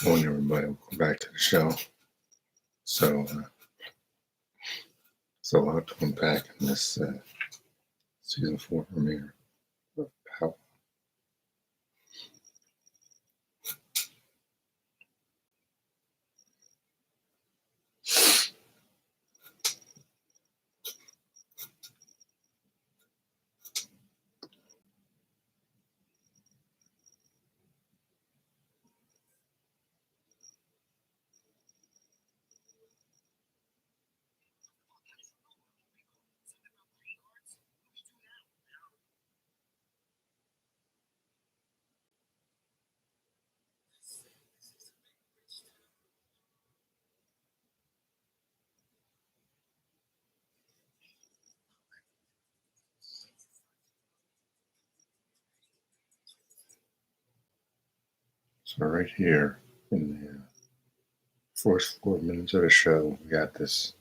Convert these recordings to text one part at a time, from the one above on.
Morning, everybody. Welcome back to the show. So a lot to unpack in this season 4 premiere of Power. So right here in the first 4 minutes of the show, we got this.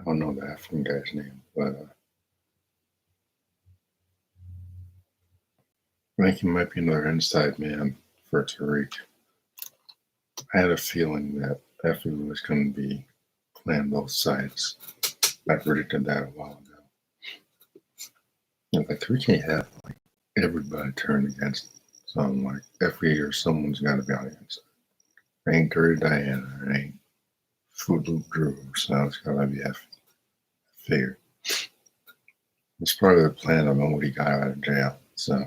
I don't know the African guy's name, but I think he might be another inside man for Tariq. I had a feeling that Effie was going to be playing both sides. I predicted that a while ago. Like Tariq can't have everybody turned against something. Like every year, someone's got to be on the inside. It ain't Dirty Diana. It ain't Fruit Loop Drew. So it's got to be Effie. Figured. It's part of the plan of when he got out of jail. So.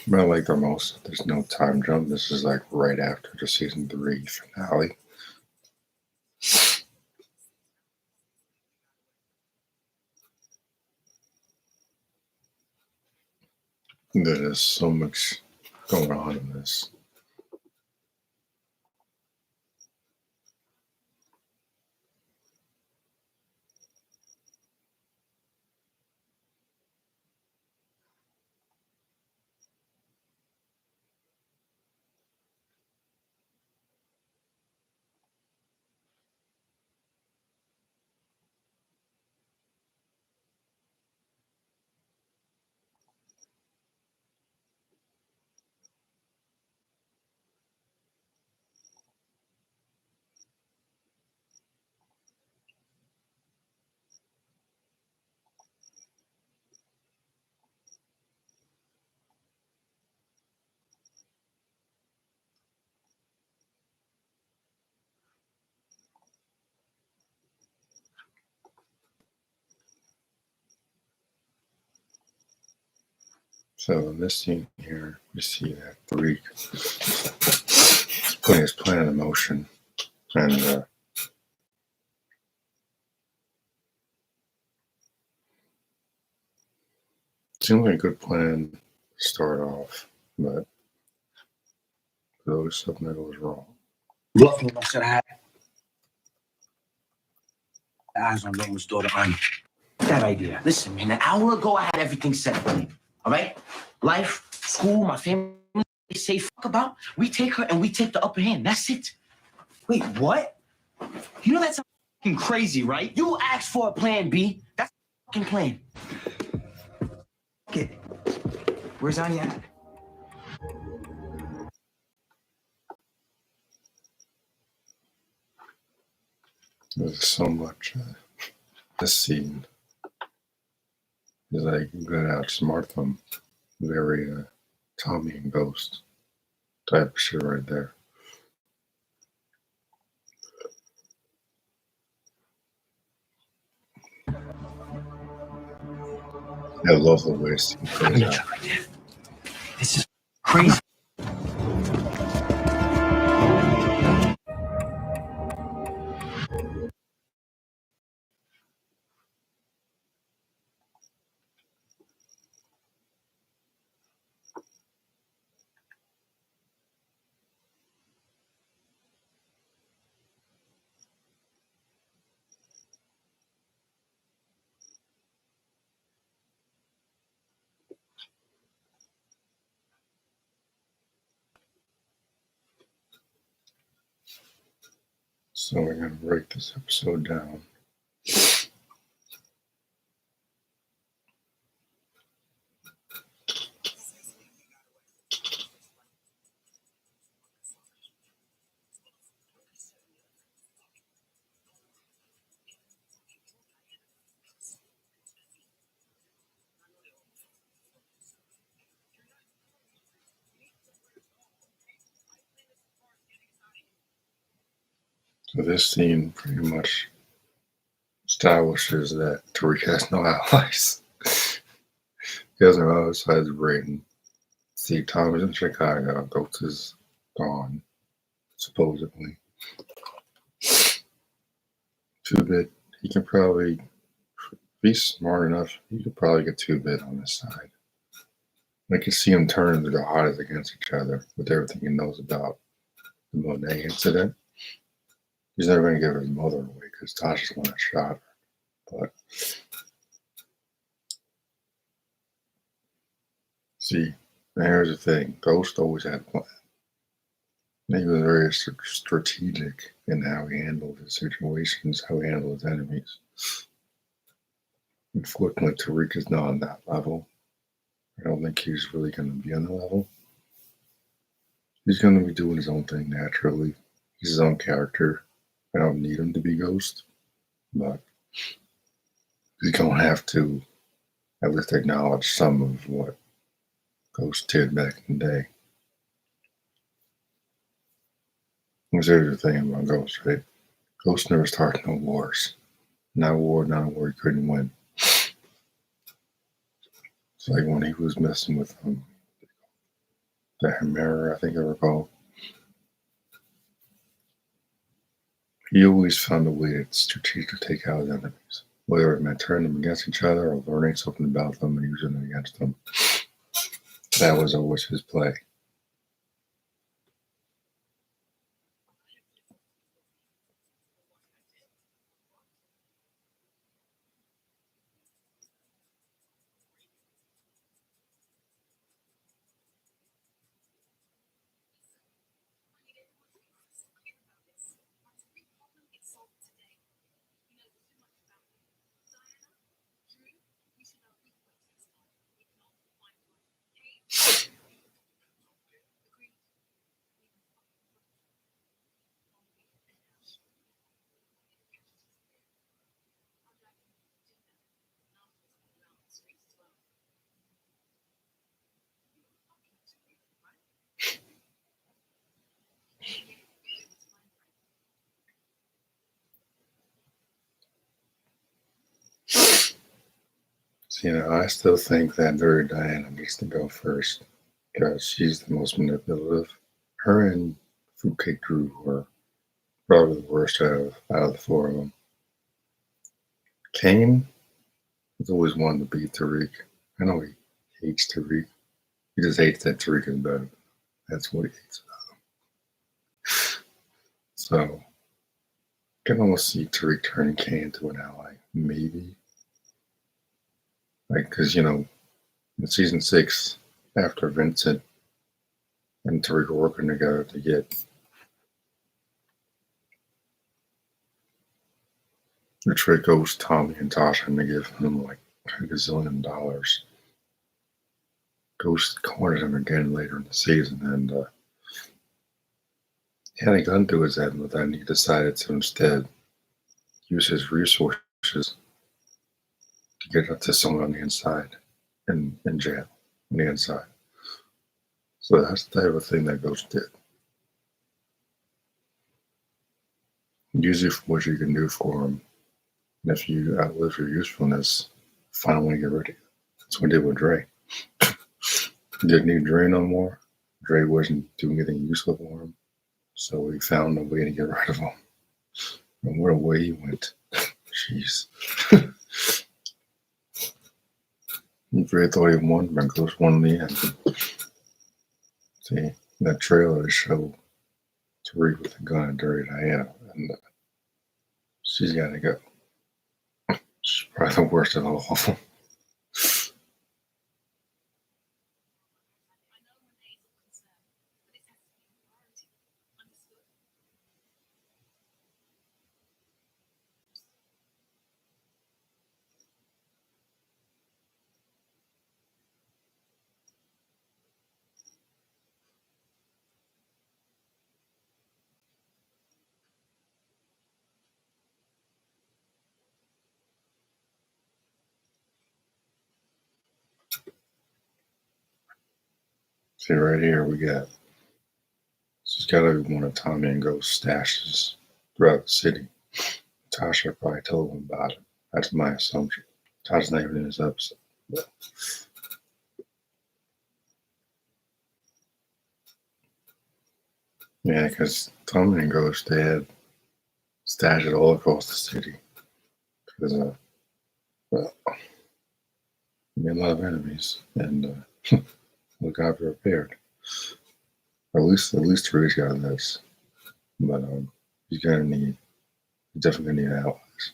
But I like the most. There's no time jump. This is like right after the season 3 finale. There is so much going on in this. So in this scene here, we see that Tariq is putting his plan in motion, and seems like a good plan to start off, but there's always something that goes wrong. Bluffing I should have had eyes on Roman's daughter, Anya. That idea. Listen, man, an hour ago I had everything set for you. All right? Life, school, my family, they say fuck about. We take her and we take the upper hand. That's it. Wait, what? You know that's fucking crazy, right? You asked for a plan B. That's a fucking plan. Okay. Where's Anya at? There's so much. This scene is like you gotta outsmart them. Very Tommy and Ghost type of shit right there. I love the way Steve plays out. This is crazy. So we're going to break this episode down. So this scene pretty much establishes that Tariq has no allies. He has no allies besides Braden. See, Tom is in Chicago. Ghost is gone, supposedly. 2-Bit, he can probably, if he's smart enough, he could probably get 2-Bit on his side. I can see him turning the odds against each other with everything he knows about the Monet incident. He's never going to give his mother away because Tasha's the one that shot her. But see, here's the thing: Ghost always had a plan. He was very strategic in how he handled his situations, how he handled his enemies. Unfortunately, Tariq is not on that level. I don't think he's really going to be on the level. He's going to be doing his own thing naturally. He's his own character. I don't need him to be Ghost, but he's going to have to at least acknowledge some of what Ghost did back in the day. Because here's the thing about Ghost, right? Ghost never started no wars. Not a war he couldn't win. It's like when he was messing with the Chimera, I think I recall. He always found a way to strategically take out his enemies, whether it meant turning them against each other or learning something about them and using it against them. That was always his play. So, I still think that Dirty Diana needs to go first because she's the most manipulative. Her and Fruitcake Drew were probably the worst out of the four of them. Kane has always wanted to beat Tariq. I know he hates Tariq. He just hates that Tariq is better. That's what he hates about him. So, I can almost see Tariq turning Kane into an ally. Maybe. Because, in season 6, after Vincent and Tariq were working together to get the trick Ghost, Tommy, and Tasha, and to give him like $1 gazillion. Ghost cornered him again later in the season, and he had a gun to his head, but then he decided to instead use his resources to get to someone on the inside in jail on the inside. So that's the type of thing that Ghost did. Use it for what you can do for him. And if you outlive your usefulness, find a way to get rid of you. That's what he did with Dre. Didn't need Dre no more. Dre wasn't doing anything useful for him. So he found a way to get rid of him. And what a way he went. Jeez. Dre thought he won, but Ghost won in the end. See, that trailer showed Tariq with a gun and Dirty Diana, and she's got to go. She's probably the worst of all of them. See, right here we got. This has got to be one of Tommy and Ghost's stashes throughout the city. Tasha probably told him about it. That's my assumption. Tasha's not even in this episode. But yeah, because Tommy and Ghost, they had stashes all across the city. Because, well, made a lot of enemies, and we got prepared. At least Tariq's got this. But he's definitely gonna need allies.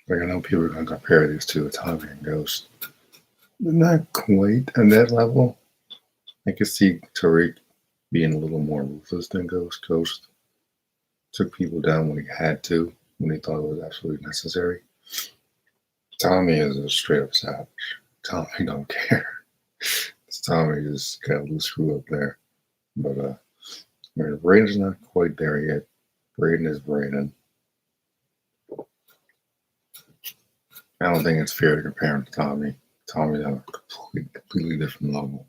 Like I know people are gonna compare these two, Tommy and Ghost. They're not quite on that level. I could see Tariq being a little more ruthless than Ghost. Ghost took people down when he had to, when he thought it was absolutely necessary. Tommy is a straight up savage. Tommy don't care. Tommy just got a loose screw up there. But I mean, Brayden's not quite there yet. Brayden is Brayden. I don't think it's fair to compare him to Tommy. Tommy's on a completely different level.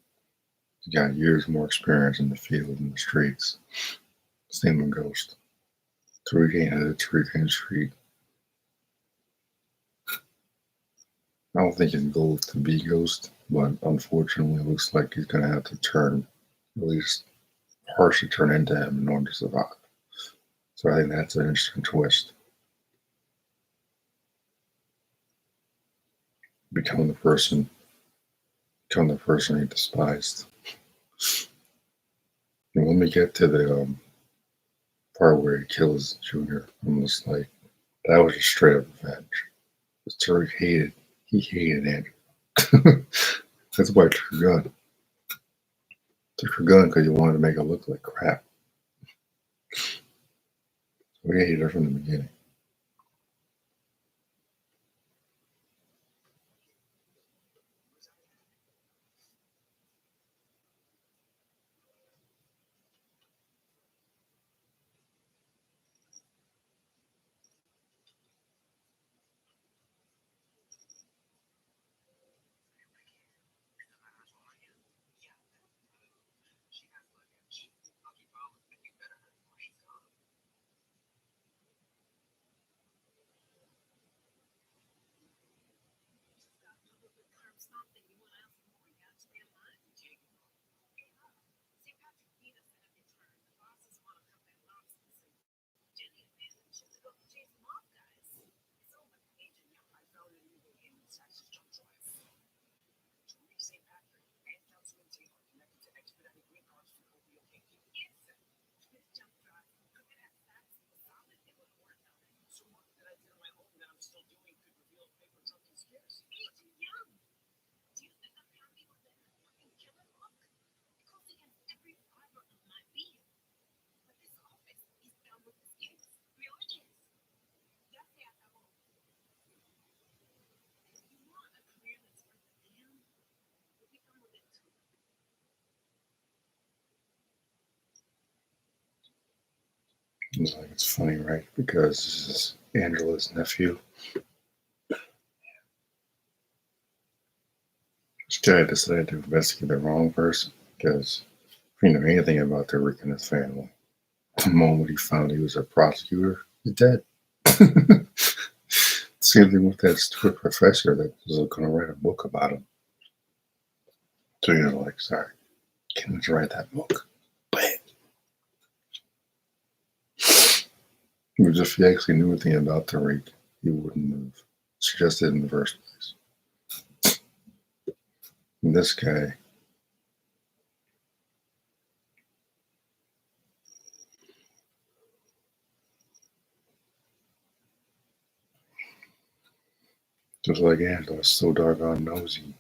He's got years more experience in the field and the streets. Same with Ghost. Tariq ain't had a Tariq in the street. I don't think his goal is to be Ghost, but unfortunately, it looks like he's going to have to turn, at least partially turn into him in order to survive. So I think that's an interesting twist. Become the person he despised. And when we get to the part where he kills Junior, I'm just like, that was just straight up revenge. Tariq hated Andrew. That's why he took her gun. Took her gun because he wanted to make her look like crap. We hated her from the beginning. It's like it's funny, right? Because this is Angela's nephew. This guy decided to investigate the wrong person because if he knew anything about Tariq and his family, the moment he found he was a prosecutor, he's dead. Same thing with that stupid professor that was going to write a book about him. So you're like, sorry, can't just write that book. But if he actually knew anything about Tariq, he wouldn't have suggested it in the first place. this guy. Just like Angela, so doggone nosy.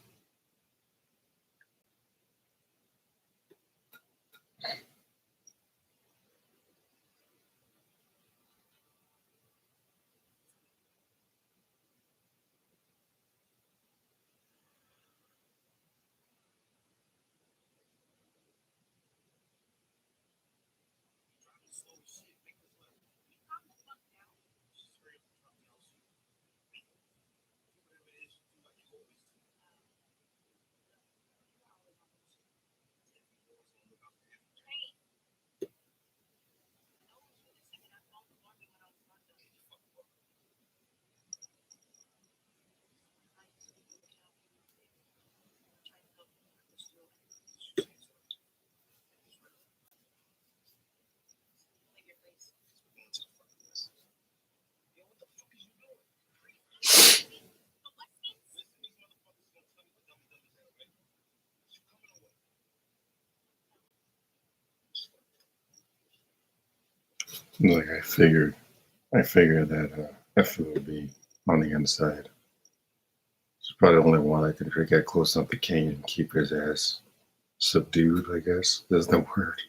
Like I figured that Effie would be on the inside. She's probably the only one that can get close enough to Kane and keep his ass subdued, I guess. That's the word.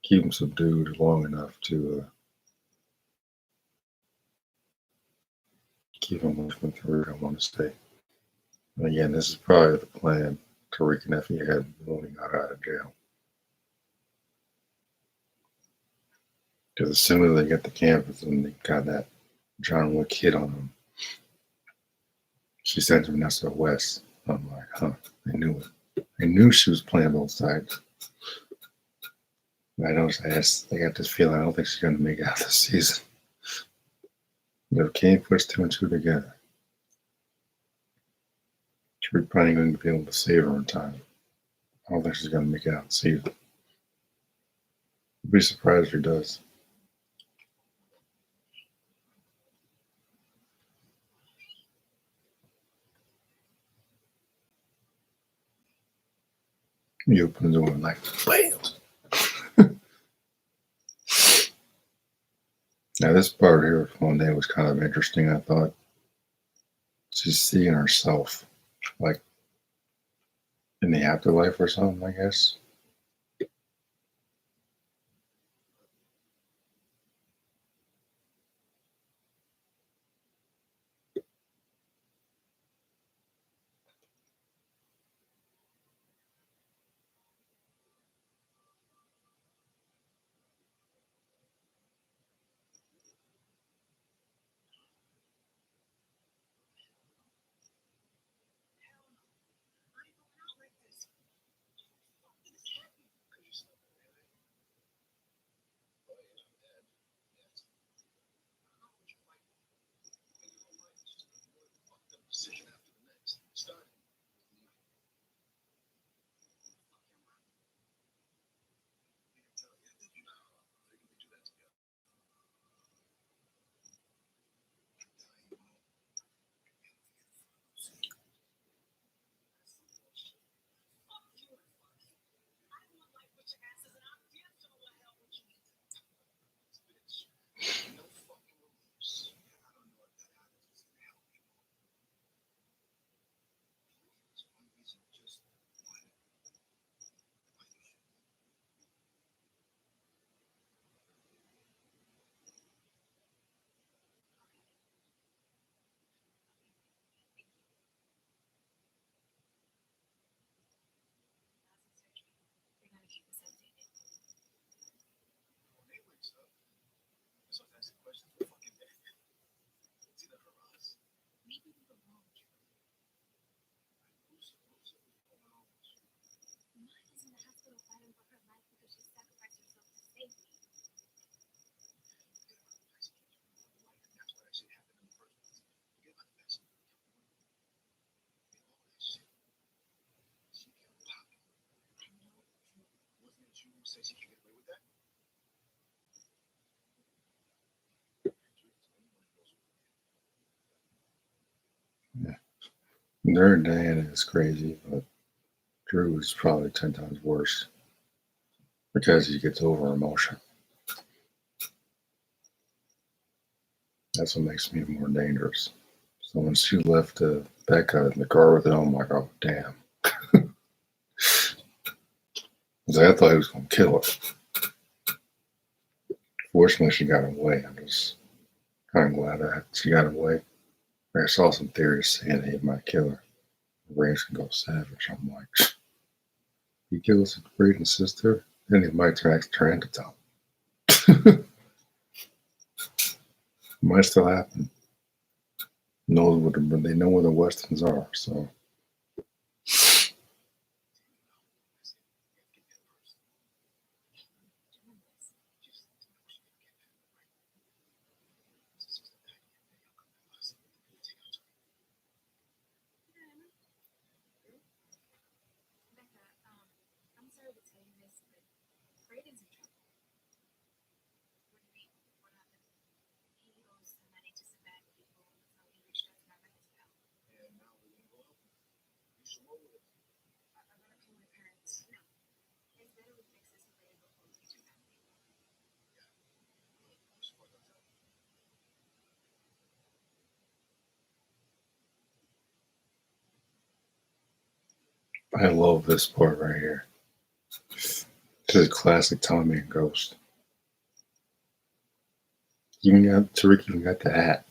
Keep him subdued long enough to keep him away from Tariq, I want to say. And again, this is probably the plan Tariq and Effie had when he got out of jail. Because as soon as they get to campus and they got that John Wick hit on them, she sends Vanessa West. I'm like, huh, I knew it. I knew she was playing both sides. I got this feeling I don't think she's going to make it out this season. If Kane puts 2 and 2 together, Tariq probably going to be able to save her in time. I don't think she's going to make it out the season. I'd be surprised if she does. He opens the door and like, bam! Now this part here with Monet was kind of interesting, I thought. She's seeing herself like in the afterlife or something, I guess. Yeah. Their Diana is crazy, but Drew is probably 10 times worse because he gets over emotion. That's what makes me more dangerous. So when she left Becca in the car with him, I'm like, oh, damn. I thought he was going to kill her. Fortunately, she got away. I'm just kind of glad that she got away. I saw some theories saying he might kill her. Ray's can go savage. I'm like, he kills Braden's sister, then he might turn into Tom. Might still happen. They know where the Westons are, so. I love this part right here. This is classic Tommy and Ghost. Tariq even got the hat.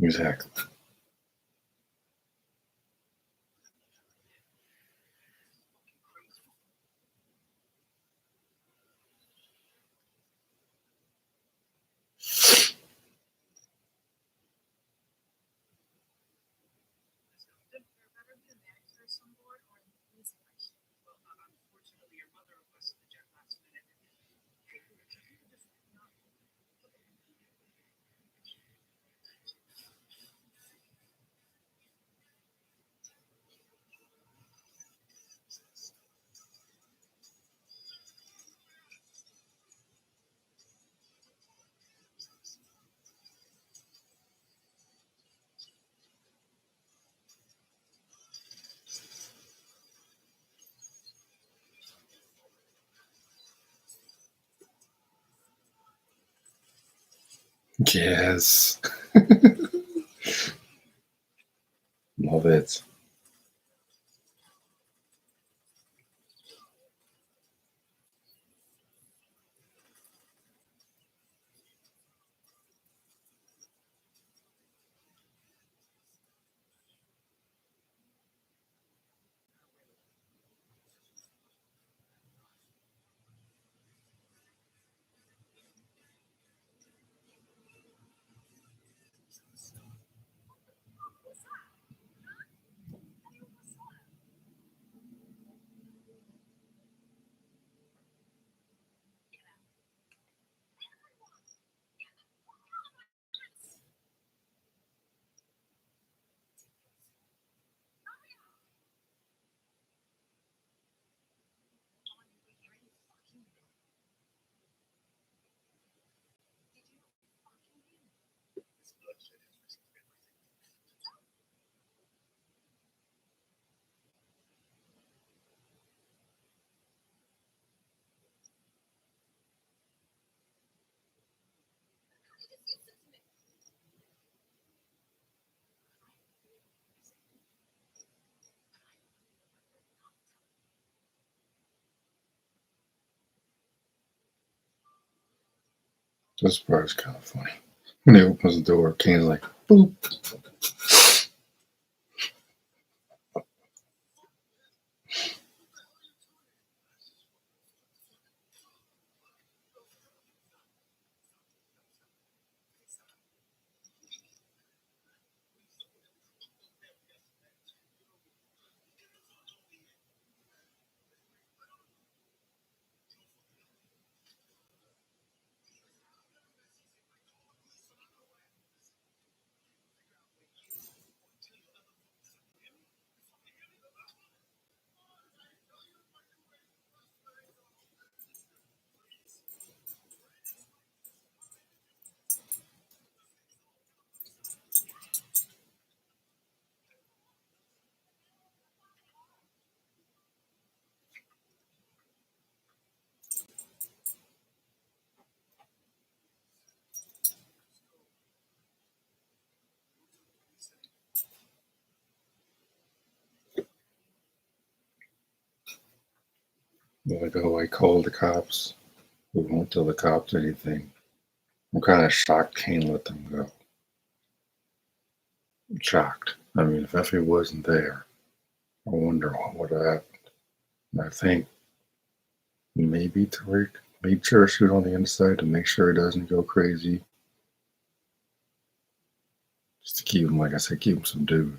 Exactly. Yes. Love it. This part is kind of funny. When he opens the door, Kane's like, boop. Like, oh, I called the cops. We won't tell the cops anything. I'm kind of shocked Kane let them go. I'm shocked. I mean, if Effie wasn't there, I wonder what would have happened. And I think maybe Tariq made sure to shoot on the inside to make sure he doesn't go crazy. Just to keep him, like I said, keep him subdued.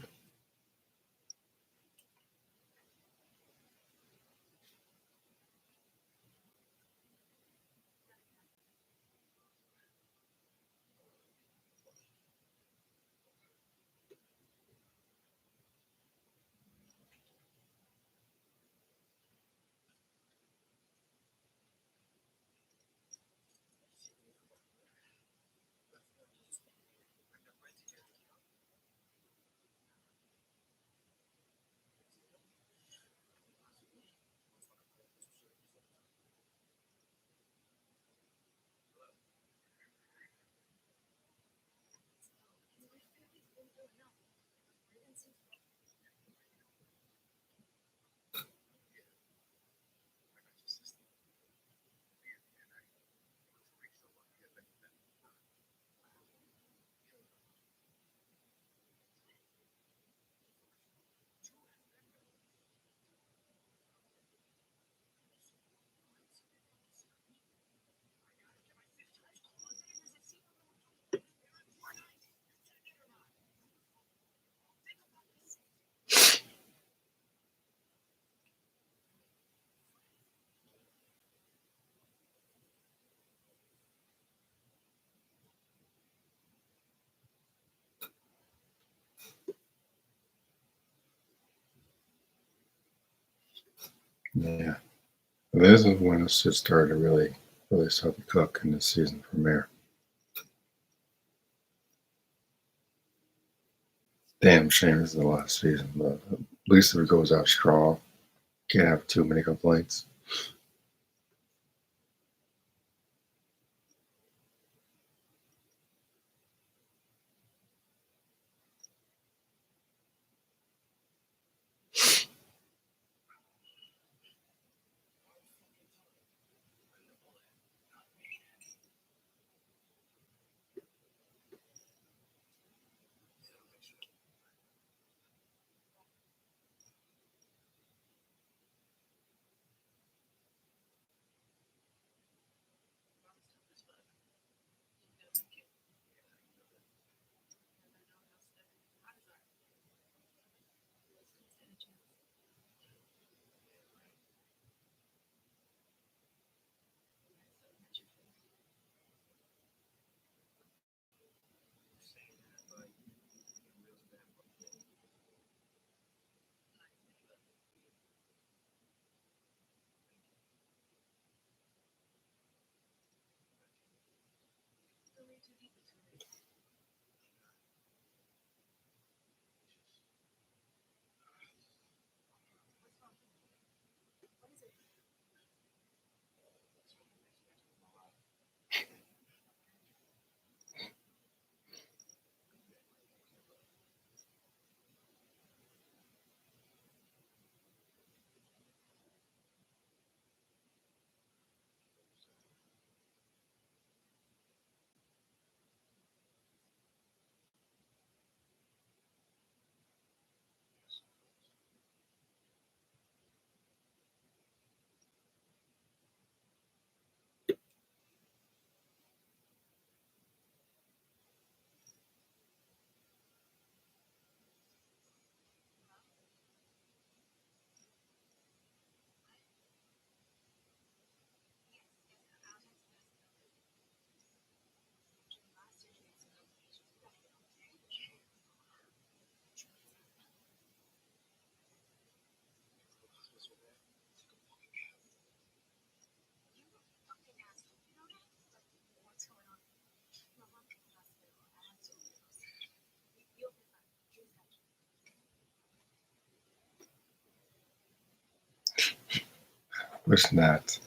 Yeah. This is when it should start to really start to cook in this season premiere. Damn shame this is the last season, but at least if it goes out strong, can't have too many complaints. Wish not.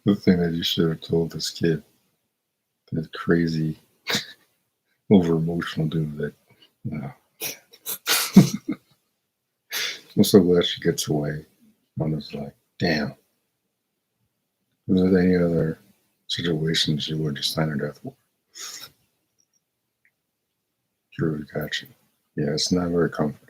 The thing that you should have told this kid, this crazy, over emotional dude that, no. I'm so glad she gets away. Honestly. Damn. Was there any other situations you would just sign her death for? True, got you. Yeah, it's not very comforting.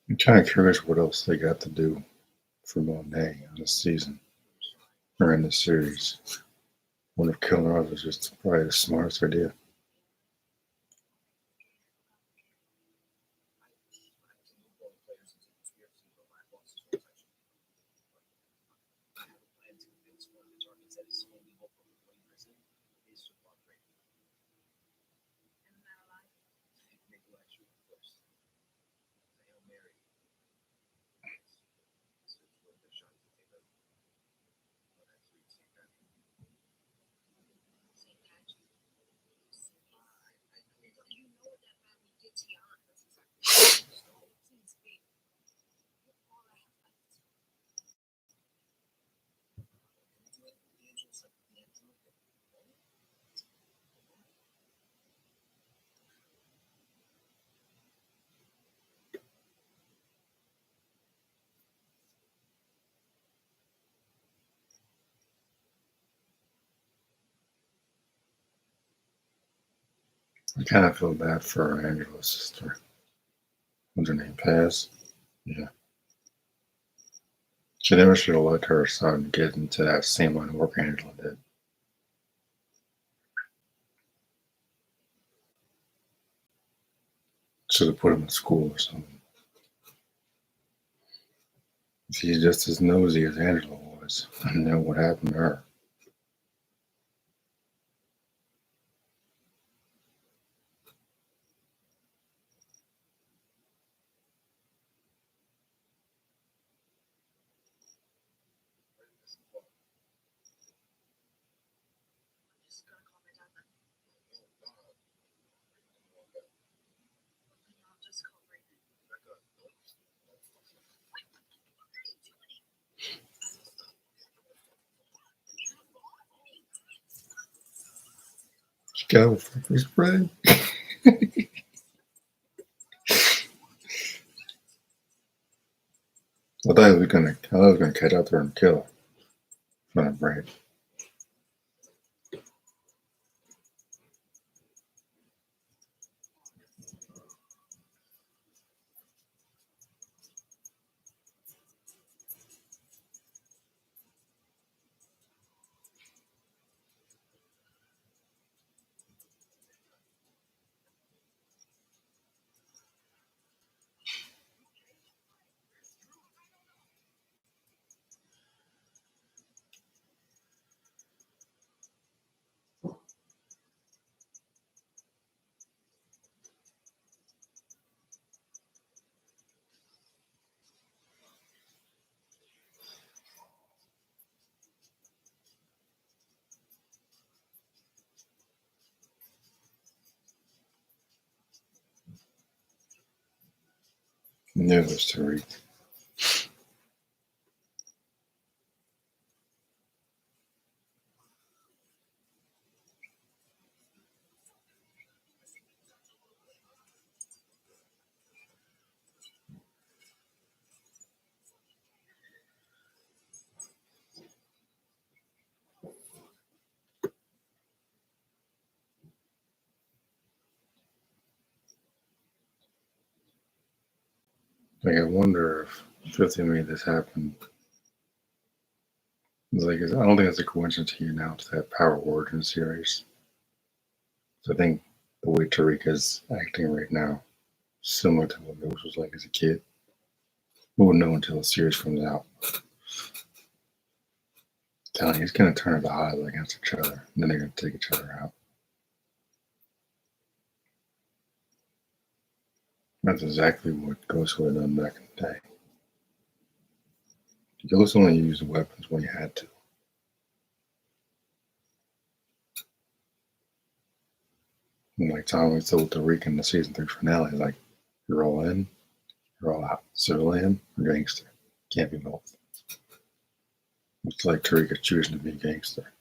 I'm kind of curious what else they got to do for Monet on this season or in this series. Wonder if killing her off was just probably the smartest idea. I kind of feel bad for Angela's sister. What's her name? Paz? Yeah. She never should have let her son get into that same line of work Angela did. Should have put him in school or something. She's just as nosy as Angela was. I know what happened to her. She got a pepper spray. I thought he was gonna catch out there and kill her. From a break. Near this Tariq. Like, I wonder if 50 made this happen. It's like, I don't think it's a coincidence he announced that Power Origin series. So I think the way Tariq is acting right now, similar to what Ghost was like as a kid. We wouldn't know until the series comes out. Telling you, he's going to turn the odds against each other, and then they're going to take each other out. That's exactly what Ghost would have done back in the day. Ghost only used weapons when he had to. And like Tommy told Tariq in the season 3 finale, like, you're all in, you're all out. Civilian or gangster. Can't be both. It's like Tariq is choosing to be a gangster.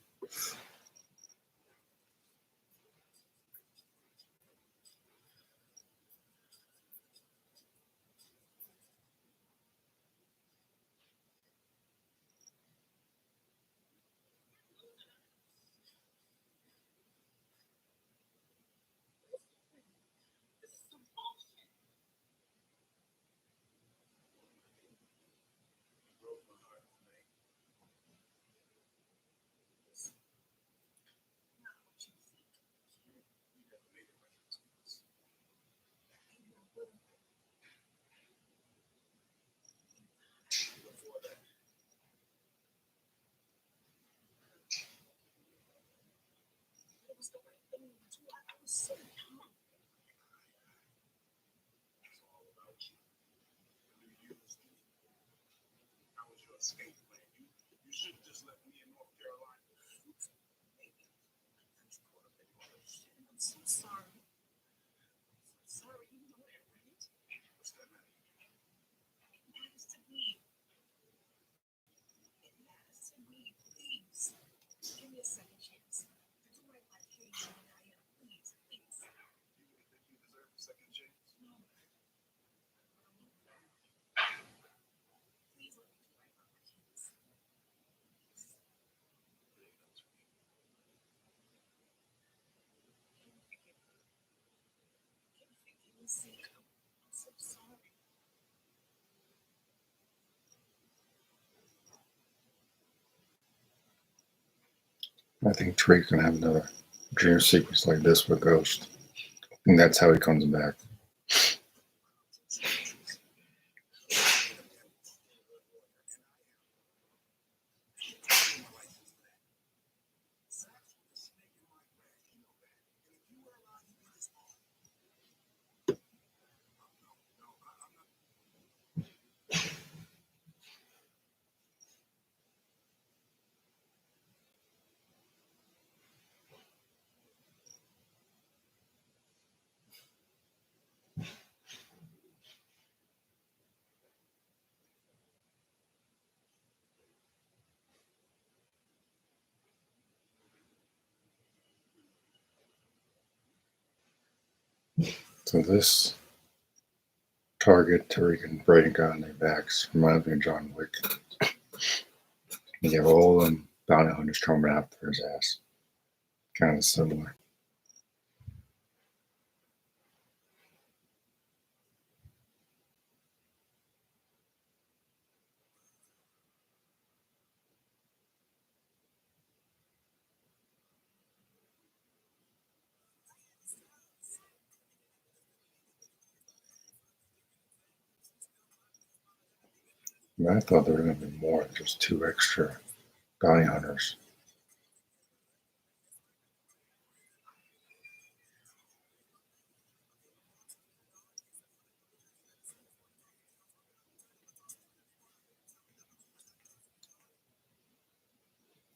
I think Tariq's going to have another dream sequence like this with Ghost. And that's how he comes back. So this target Tariq and Brayden got on their backs reminds me of John Wick. You have all them bounty hunters coming after his ass. Kind of similar. I thought there were going to be more than just 2 extra bounty hunters.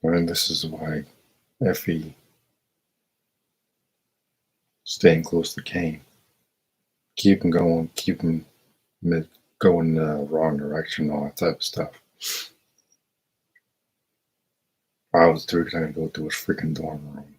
And this is why Effie staying close to Kane. Keep him going, keep him go in the wrong direction, all that type of stuff. I was too excited to go to his freaking dorm room.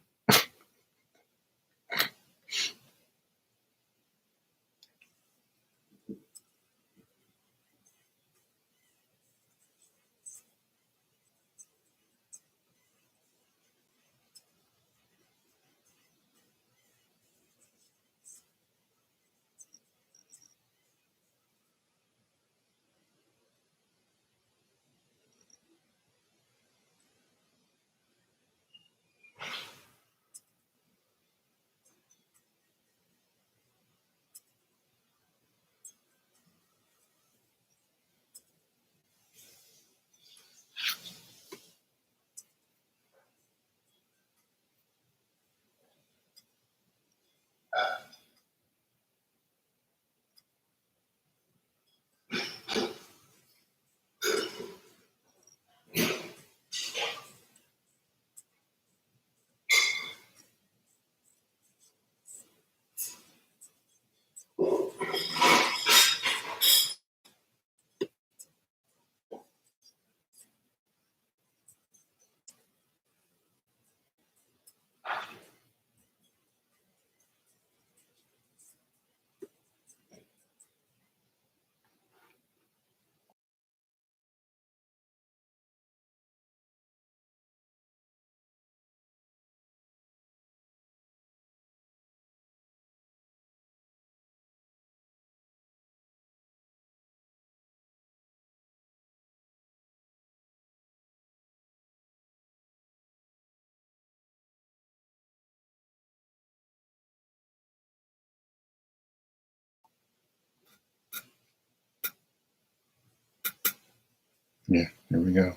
Yeah, here we go.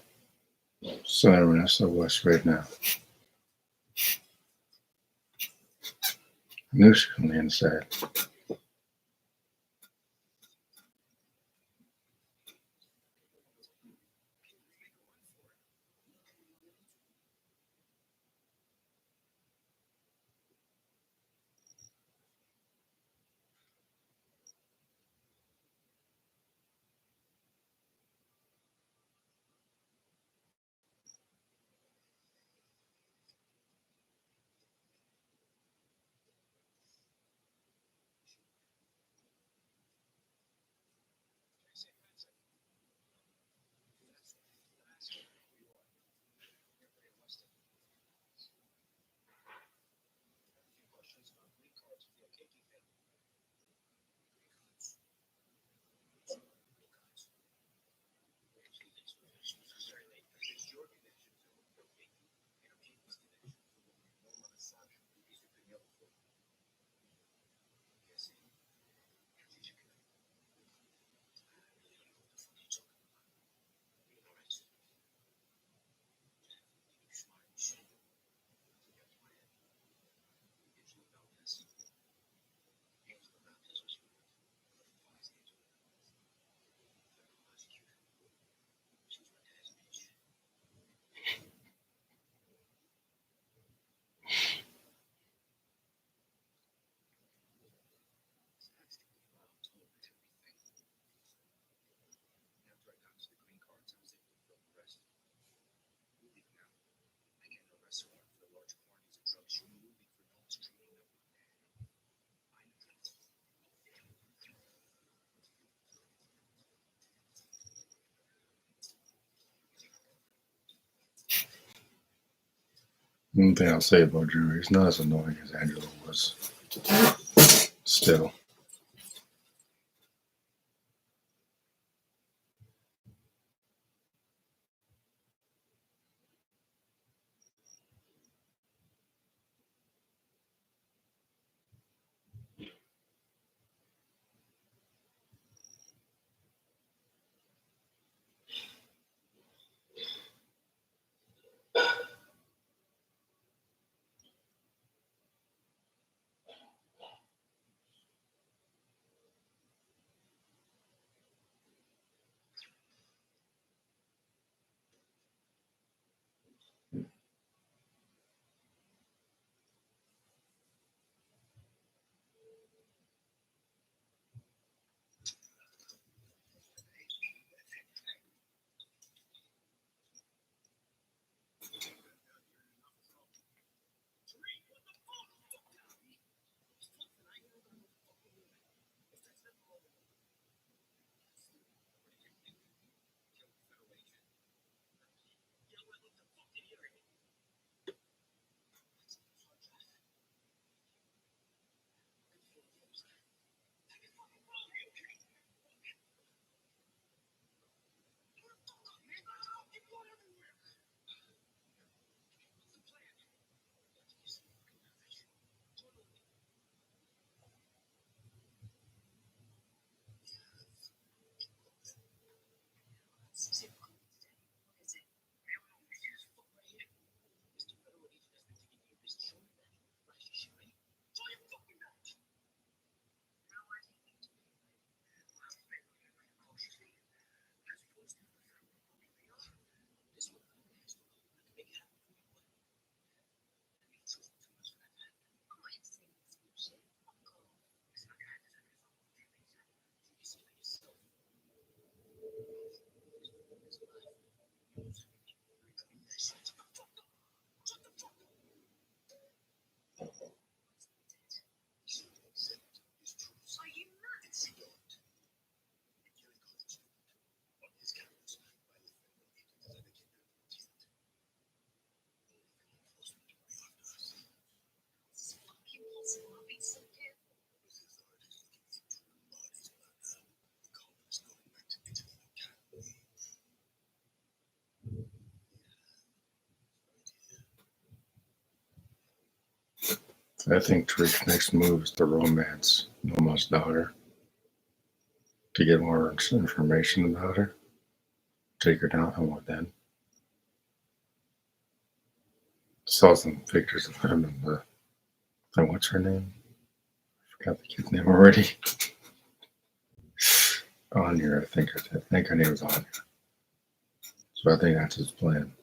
Siren SOS right now. I knew she was on the inside. One thing I'll say about Drew, he's not as annoying as Angela was. Still. I think Tariq's next move is to romance Noma's daughter to get more information about her. Take her down and what then? Saw some pictures of him and what's her name? I forgot the kid's name already. Anya, I think her name was Anya. So I think that's his plan.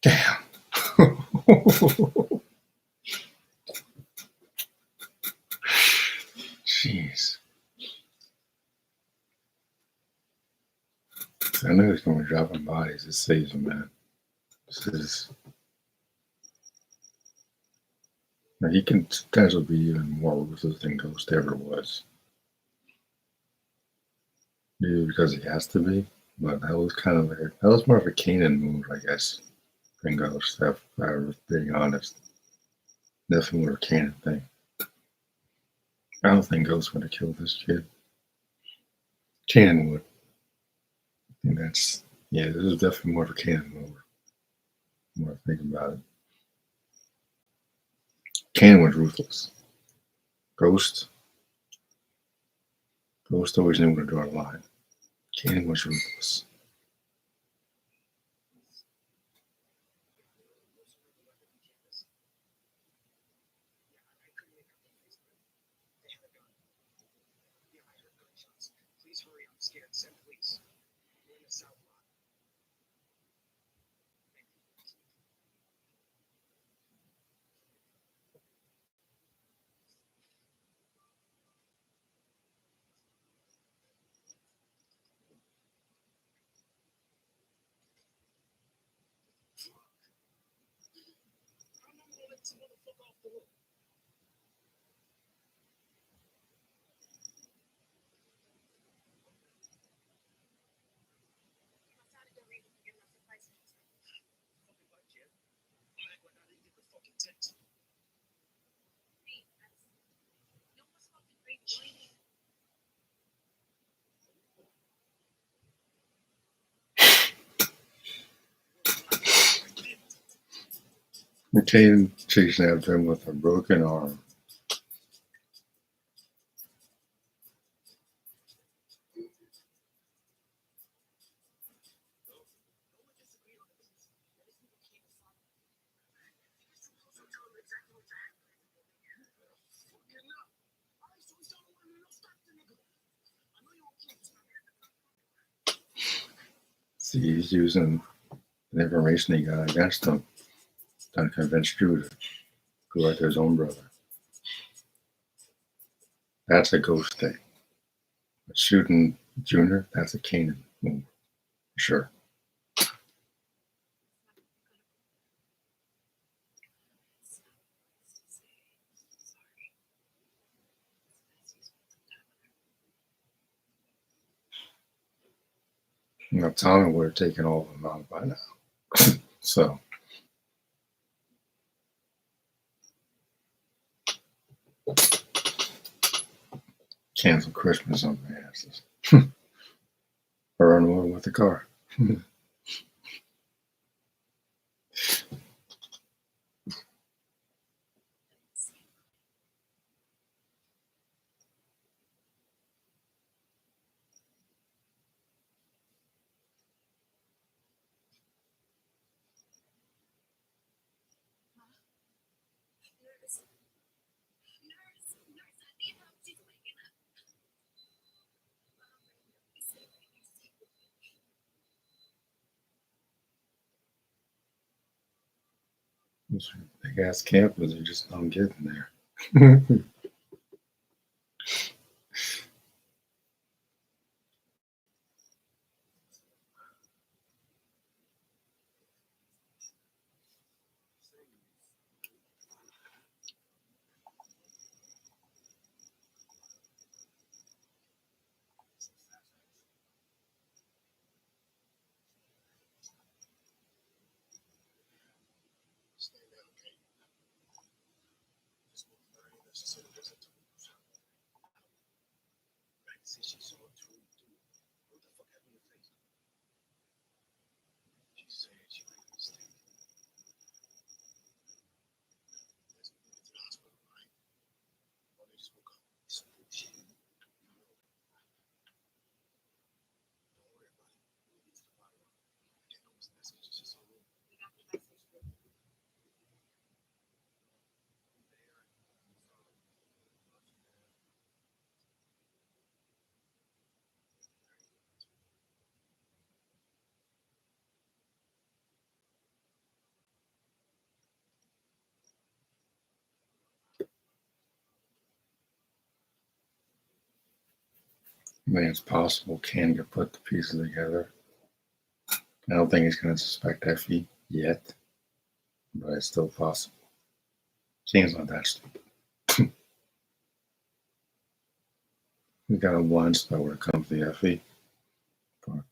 Damn. Jeez. I knew he was going to be dropping bodies this season, man. This is. He can potentially be even more ruthless than Ghost ever was. Maybe because he has to be, but that was kind of that was more of a Kanan move, I guess, than Ghost. If I was being honest, definitely more a Kanan thing. I don't think Ghost would have killed this kid. Kanan would. I think that's this is definitely more of a Kanan move. The more I think about it, Kanan was ruthless. Ghost always knew where to draw the line. Kanan was ruthless. Kanan chasing after him with a broken arm. See, he's using the information he got against him to convince Drew to go after his own brother. That's a Ghost thing. But shooting Junior, that's a Kanan move, for sure. Now, Tommy would have taken all of them out by now. So, cancel Christmas on their asses. Or run away with the car. Those big ass campers, you just don't get in there. I mean, it's possible Ken could put the pieces together. I don't think he's going to suspect Effie yet, but it's still possible. Ken's not that stupid. He's got a blind spot when it comes to Effie, but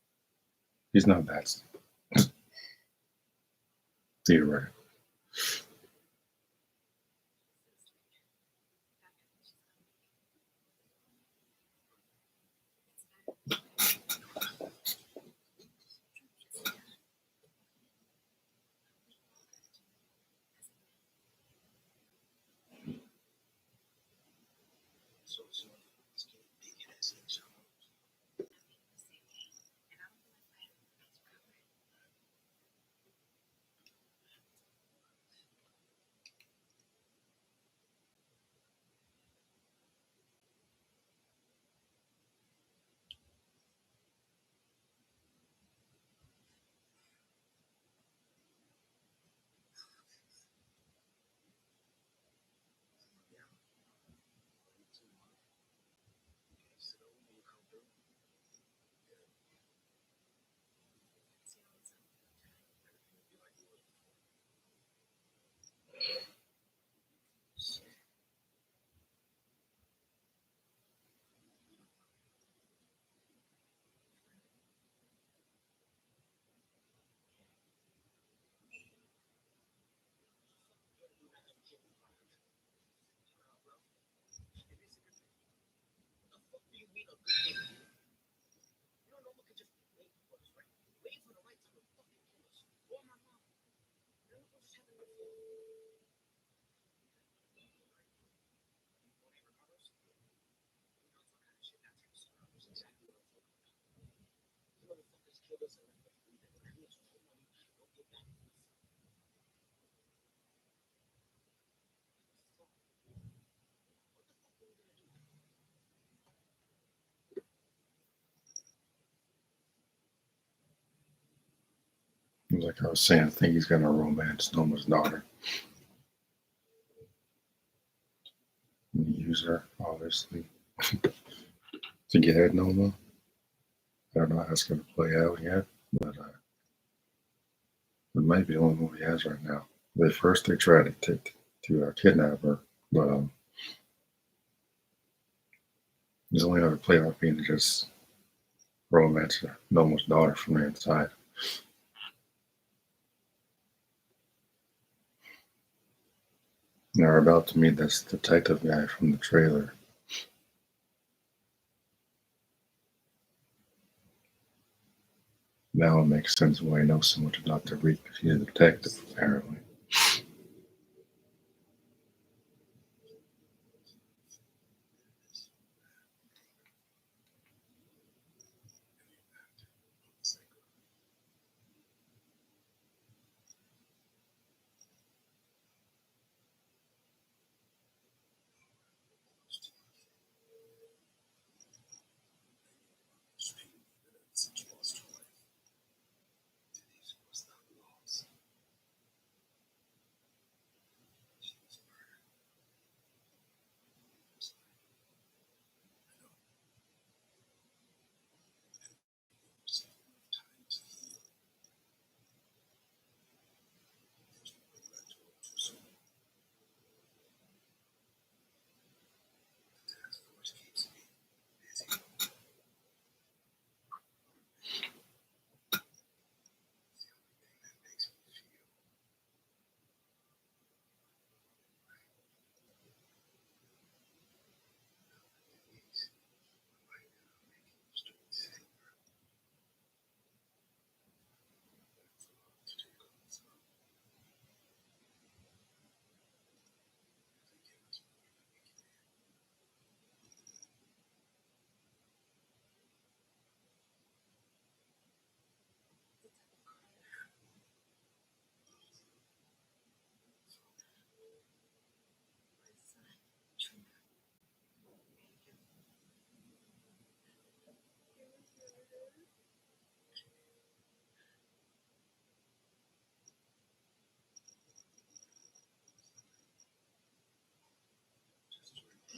he's not that stupid. Theoretically. Like I was saying, I think he's going to romance Noma's daughter. And use her, obviously, to get at Noma. I don't know how it's going to play out yet, but it might be the only move he has right now. At first, they tried to kidnap her, but his only other play out being to just romance Noma's daughter from the inside. Now we're about to meet this detective guy from the trailer. Now it makes sense why he knows so much about the Reek, because he's a detective, apparently.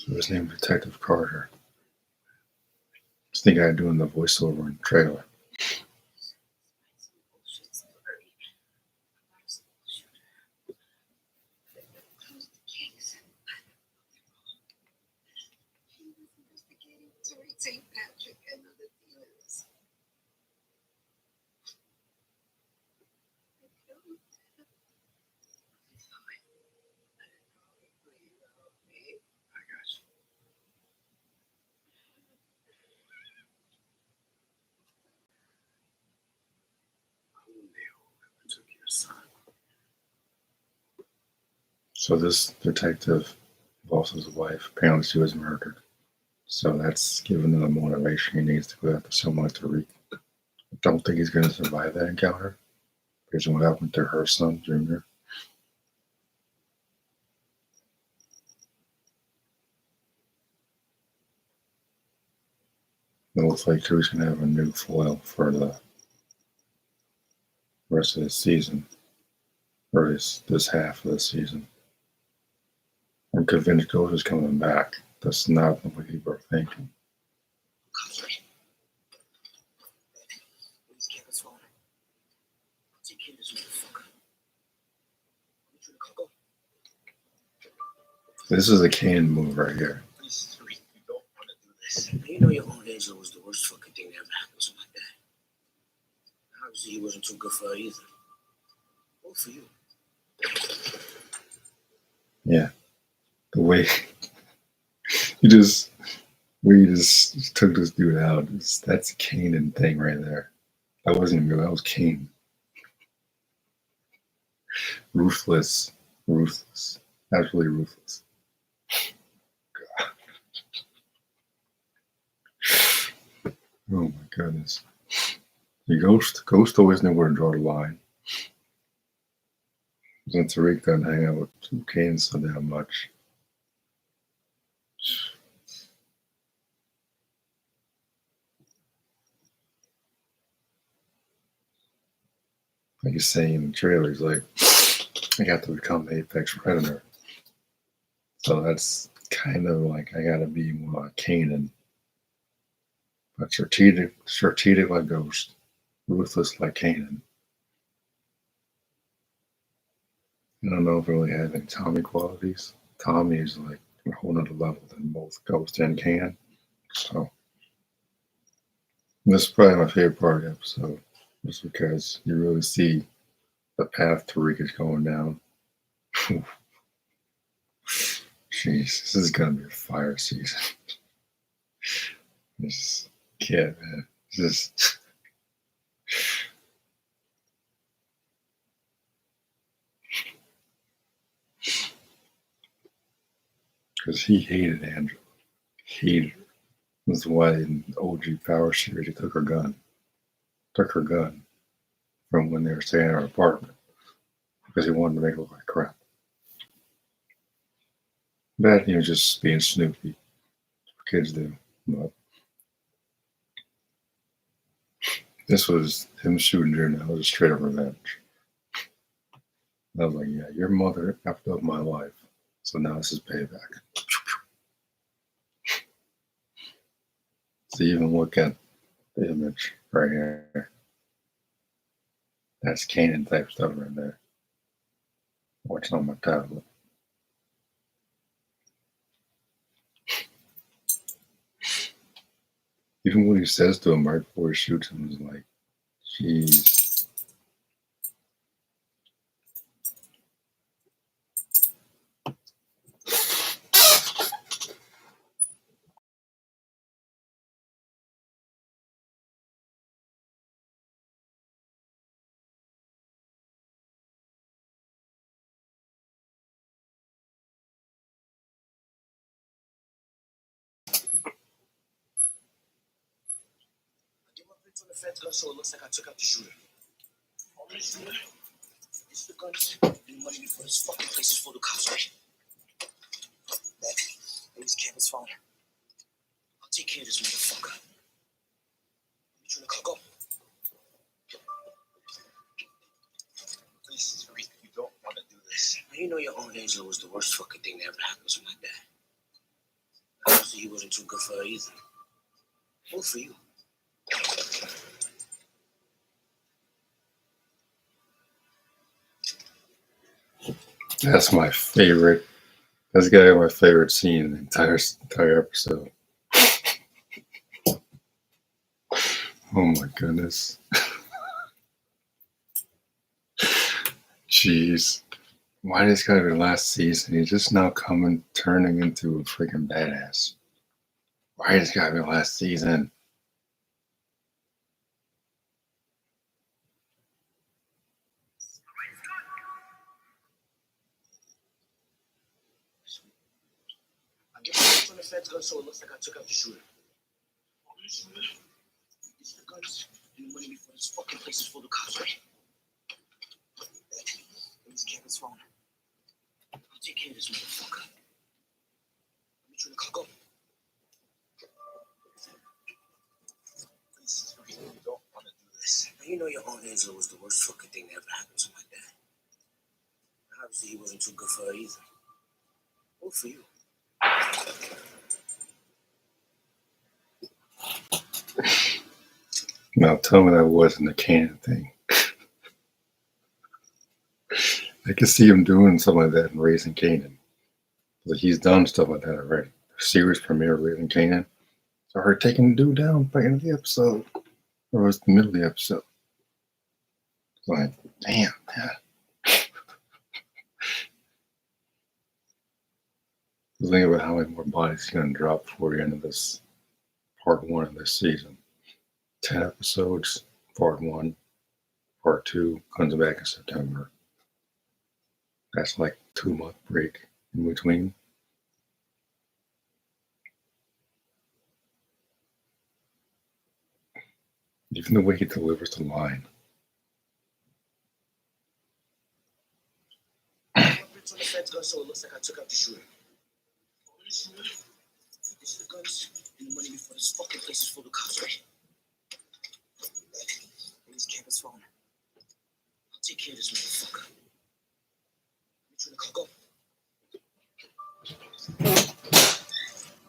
So his name is Detective Carter. It's the guy doing the voiceover in the trailer. St. Patrick and other dealers. I got you. Who knew whoever took your son? So this detective lost his wife. Apparently she was murdered. So that's giving him the motivation he needs to go after someone to Tariq. I don't think he's going to survive that encounter because of what happened to her son, Junior. It looks like Tariq's going to have a new foil for the rest of the season, or this half of the season. I'm convinced Ghost is coming back. That's not what people are thinking. Please keep his phone. I'll take care of this motherfucker. I need you to go. This is a Kane move right here. Please, Tariq, you don't want to do this. Now, you know your own Angela was the worst fucking thing that ever happened to my dad. Obviously, he wasn't too good for her either. Or for you. Yeah. The way you just took this dude out. That's a Kanan thing right there. That wasn't even real. That was Kane. Ruthless. Ruthless. Absolutely ruthless. God. Oh my goodness. The Ghost always knew where to draw the line. Since Tariq doesn't hang out with Kane so damn much. Like he's saying in the trailer, he's like, I got to become the apex predator. So that's kind of like I gotta be more like Kanan. But strategic like Ghost, ruthless like Kanan. I don't know if it really has any Tommy qualities. Tommy is like a whole nother level than both Ghost and Kanan. So this is probably my favorite part of the episode, just because you really see the path Tariq is going down. Jeez, this is gonna be a fire season. This kid, man, just because he hated Angela, hated her. That's why in OG Power series he took her gun from when they were staying in her apartment because he wanted to make her look like crap. That just being Snoopy, what kids do. But this was him shooting her. That was straight up revenge. I was like, yeah, your mother effed up my life, so now this is payback. So even look at the image right here. That's Kanan type stuff right there. Watching on my tablet. Even what he says to him right before he shoots him is like, jeez. Get my prints on the fence gun so it looks like I took out the shooter. All this shooter, this is the guns, and the money before this fucking place is full of cops, right? That is Kevin's phone. I'll take care of this motherfucker. You trying to go? Please, Tariq, you don't want to do this. Now, you know your own Angela was the worst fucking thing that ever happened to my dad. obviously he wasn't too good for her either. All for you. That's my favorite. That's gotta be my favorite scene in the entire episode. Oh my goodness. Jeez. Why this guy be last season? He's just now turning into a freaking badass. Why this guy be last season? I get the from the feds gun, so it looks like I took out the shooter. These are the guns and the money before this fucking place is full of cops, right? Please keep his phone. I'll take care of this motherfucker. Let me try to cock up. Please, you don't want to do this. Now, you know your own Angela was the worst fucking thing that ever happened to my dad. And obviously, he wasn't too good for her either. All for you. Now tell me that wasn't a Cannon thing. I can see him doing something like that in Raising Canaan. Like he's done stuff like that already. The series premiere of Raising Canaan. So her taking the dude down by the end of the episode. Or was the middle of the episode. It's like, damn, man. Think about how many more bodies he's gonna drop before the end of this part 1 of this season. 10 episodes, part 1. Part 2 comes back in September. That's like 2-month break in between. Even the way he delivers the line. On the feds gun, so it looks like I took out the shooter. These are the guns and the money before this fucking place is full of cops, right? Please keep his phone. I'll take care of this motherfucker. Let me try to cock up.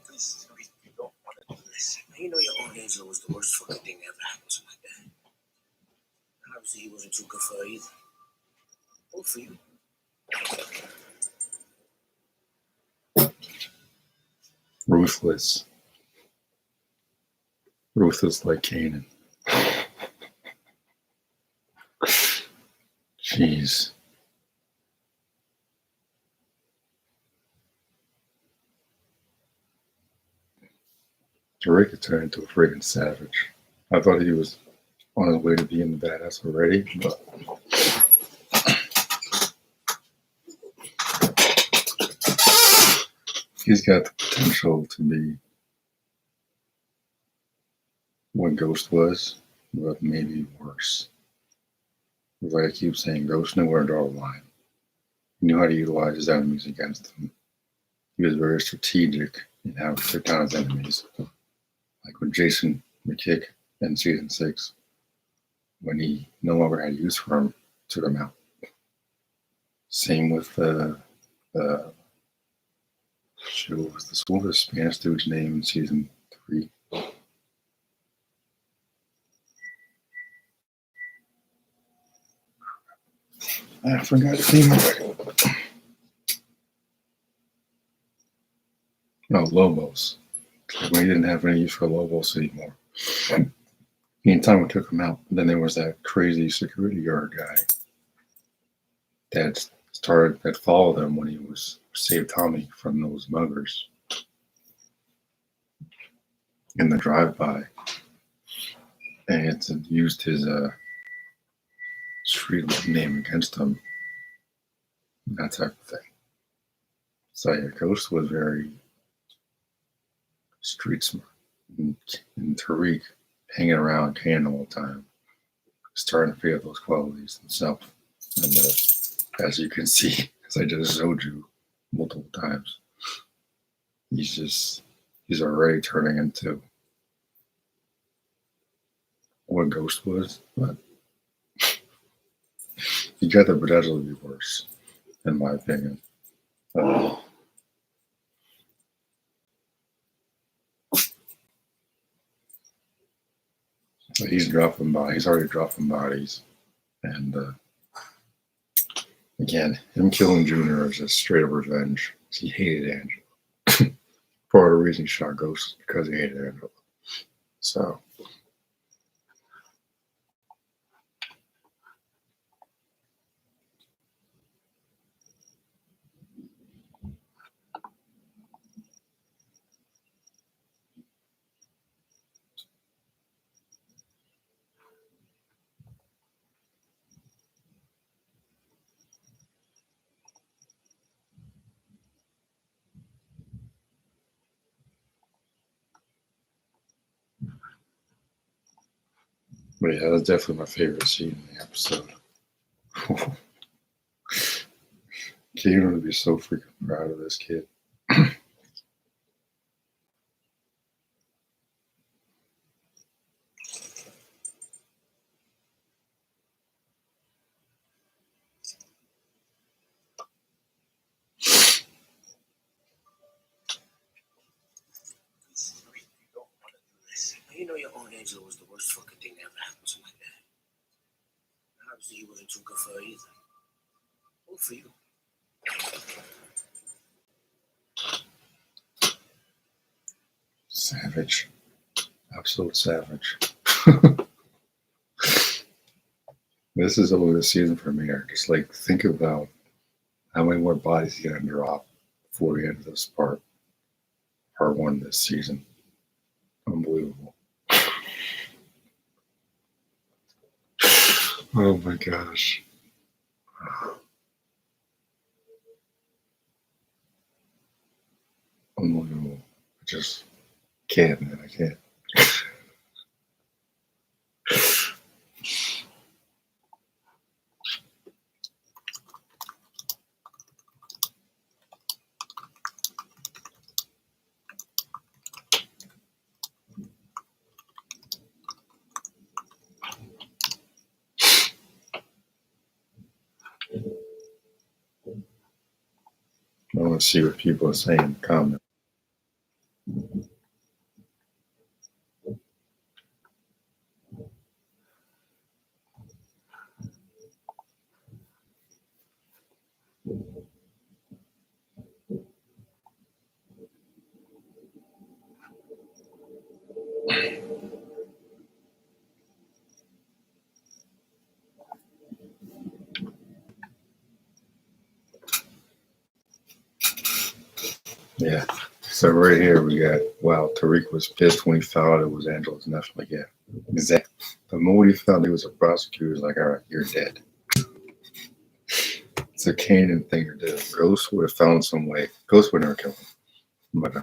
Please, you don't want to do this. Now, you know your own Angela was the worst fucking thing that ever happened to my dad. And obviously, he wasn't too good for her either. All for you. Ruthless. Ruthless like Canaan. Jeez. Drake had turned into a friggin' savage. I thought he was on his way to being the badass already, but he's got the potential to be what Ghost was, but maybe worse. Like I keep saying, Ghost knew where to draw the line. He knew how to utilize his enemies against them. He was very strategic in how he took down his enemies. Like with Jason McKick in season 6, when he no longer had use for him, took him out. Same with the Spanish dude's name in season 3. I forgot his name already. No, Lobos. When he didn't have any use for Lobos anymore. The entire time we took him out, then there was that crazy security guard guy that followed him when he was saved Tommy from those muggers in the drive-by, and it's used his street name against him, that type of thing. So yeah, Ghost was very street smart, and Tariq hanging around Cannon all the time, starting to feel those qualities himself. And as you can see, as I just showed you multiple times, he's already turning into what Ghost was, but he got the potential to be worse, in my opinion. he's dropping bodies. He's already dropping bodies. And again, him killing Junior is just straight up revenge. He hated Angela. Part of the reason he shot Ghost is because he hated Angela. So. But yeah, that's definitely my favorite scene in the episode. Kanan would be so freaking proud of this kid. You know your own Angela was the worst fucking thing that ever happened to my dad. Obviously, you wasn't too good for her either. Good for you. Savage. Absolute savage. This is only the season premiere. Just like think about how many more bodies he's gonna drop before we end this part one this season. Unbelievable. Oh my gosh. Unbelievable. I just can't, man. I can't. I want to see what people are saying in the comments. Yeah. So right here we got, wow, Tariq was pissed when he found out it was Angela's nephew. Like, yeah, exactly. The moment he found he was a prosecutor, he was like, all right, you're dead. It's a Kanan thing to do. Ghost would have found some way. Ghost would never kill him. But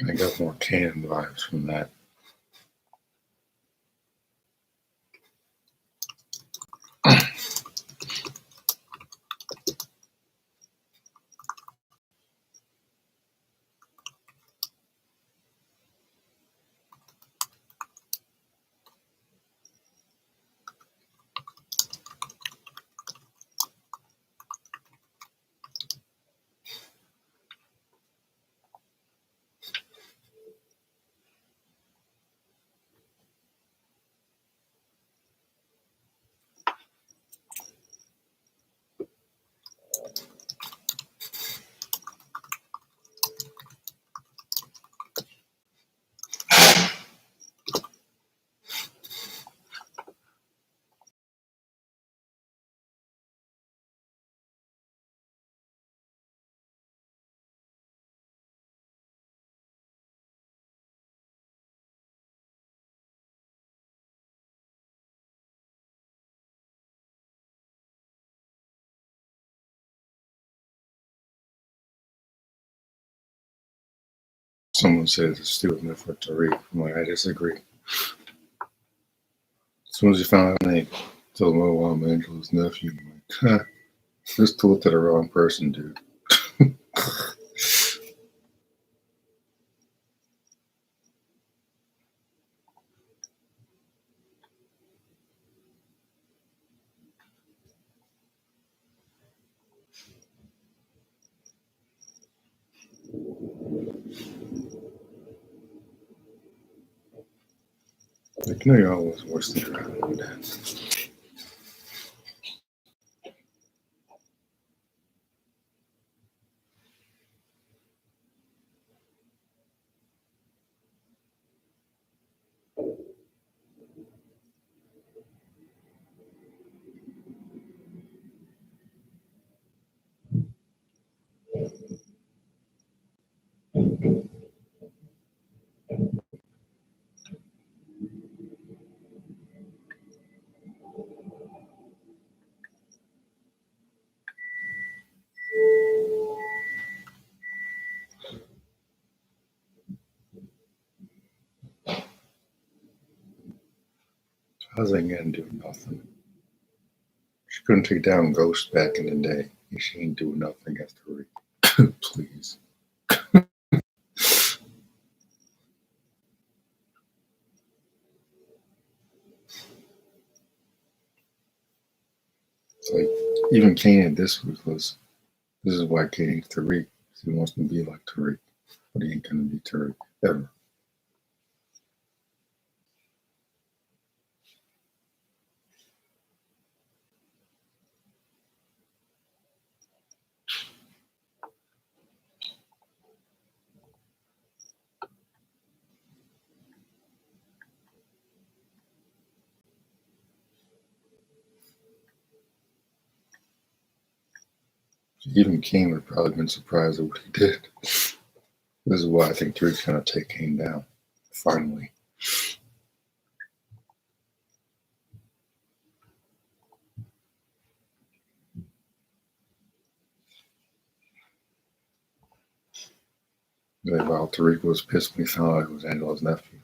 I got more Kanan vibes from that. Someone said it's a stupid myth for Tariq. I'm like, I disagree. As soon as you found out they told him, oh, I'm Angela's nephew, I'm like, huh, just told it to the wrong person, dude. Like, you know, you're always worse than your own dad. How's that gonna do nothing? She couldn't take down Ghost back in the day, and she ain't doing nothing against Tariq. Please. It's like, even Kane at this was, this is why Kane's Tariq. He wants to be like Tariq, but he ain't gonna be Tariq ever. Even Kane would have probably been surprised at what he did. This is why I think Tariq's gonna take Kane down. Finally. Like, wow, Tariq was pissed when he found out it was Angela's nephew.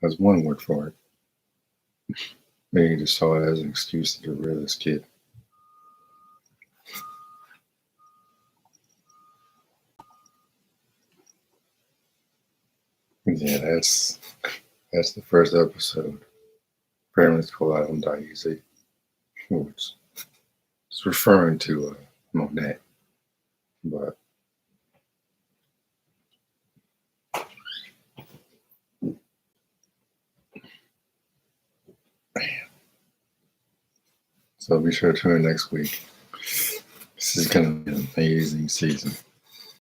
That's one word for it. Maybe he just saw it as an excuse to get rid of this kid. Yeah, that's the first episode. Apparently it's called I Don't Die Easy. Which it's referring to Monet. But so be sure to tune in next week. This is gonna be an amazing season.